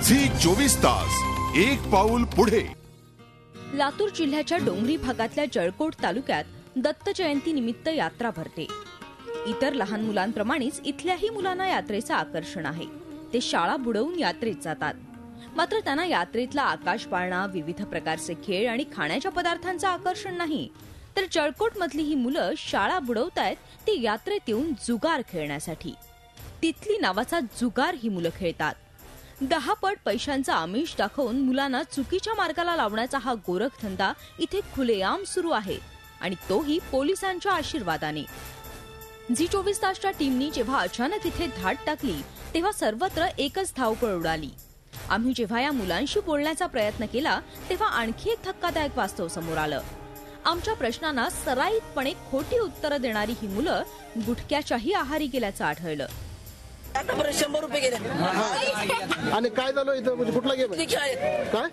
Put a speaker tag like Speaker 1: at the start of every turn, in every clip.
Speaker 1: Zee 24 तास एक पाऊल पुढे।
Speaker 2: लातूर जिल्ह्याच्या डोंगरी भागातल्या जळकोट तालुक्यात दत्त जयंती निमित्त यात्रा भरते। इतर लहान मुलांप्रमाणेच इथल्याही मुलांना यात्रेचं आकर्षण आहे। ते शाळा बुडवून यात्रेत जातात, मात्र त्यांना यात्रेतला आकाश पाळणा, विविध प्रकारचे खेळ आणि खाण्याच्या पदार्थांचं आकर्षण नाही, तर जळकोट मधली ही मुलं शाळा बुडवतायत ती यात्रेत येऊन जुगार खेळण्यासाठी। तिथली नावाचा जुगार ही मुलं खेळतात। 10 पट पैशांचा आमिष दाखवून मुलांना चुकीच्या मार्गाला लावण्याचा हा गोरखधंदा इथे खुलेआम सुरू आहे, आणि तोही पोलिसांच्या आशीर्वादाने। झी 24 तासच्या टीमनी जेव्हा अचानक इथे धाड टाकली तेव्हा सर्वत्र एकच धावपळ उडाली। आम्ही जेव्हा या मुलांशी बोलण्याचा प्रयत्न केला तेव्हा आणखी एक धक्कादायक वास्तव समोर आलं। आमच्या प्रश्नांना सराईतपणे खोटी उत्तरं देणारी ही मुलं गुटख्याच्याही आहारी गेल्याचं आढळलं।
Speaker 3: आतापर्यंत 100 रुपये गेले।
Speaker 4: आणि काय झालं इथं, म्हणजे कुठला गेम आहे? काय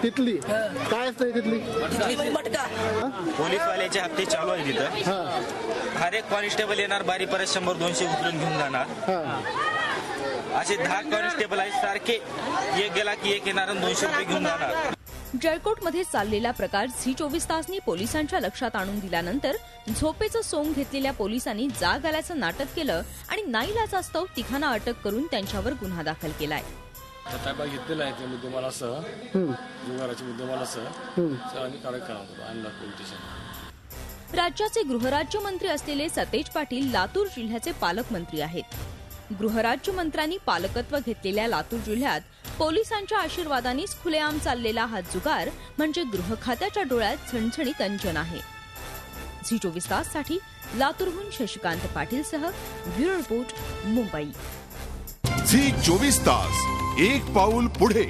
Speaker 4: तिथली काय असतं तिथली
Speaker 3: मटका?
Speaker 5: पोलीसवाल्याचे हप्ते चालू आहे तिथं। हर एक कॉन्स्टेबल येणार, बारी परत 100-200 उचलून घेऊन जाणार। असे 10 कॉन्स्टेबल आहेत सारखे, एक गेला की एक येणार आणि 200 रुपये घेऊन जाणार।
Speaker 2: जळकोटमध्ये चाललेला प्रकार झी 24 तासनी पोलिसांच्या लक्षात आणून दिल्यानंतर झोपेचं सोंग घेतलेल्या पोलिसांनी जाग आल्याचं नाटक केलं आणि नाईलाजास्तव तिघांना अटक करून त्यांच्यावर गुन्हा दाखल केलाय।
Speaker 6: ताब्यात घेतलेला आहे ते मुद्देमालासह, जुगाराच्या मुद्देमालासह आणि कारवाई करण्यात आणला पोलीस स्टेशन।
Speaker 2: राज्याचे गृहराज्यमंत्री असलेले सतेज पाटील लातूर जिल्ह्याचे पालकमंत्री आहेत। गृहराज्यमंत्र्यांनी पालकत्व घेतलेल्या लातूर जिल्ह्यात पोलिसांच्या आशीर्वादानेच खुलेआम चाललेला हा जुगार म्हणजे गृह खात्याच्या डोळ्यात झणझणीत अंजन आहे। झी 24 ताससाठी लातूरहून शशिकांत पाटीलसह ब्युरो रिपोर्ट, मुंबई।
Speaker 1: झी 24 तास एक पाऊल पुढे।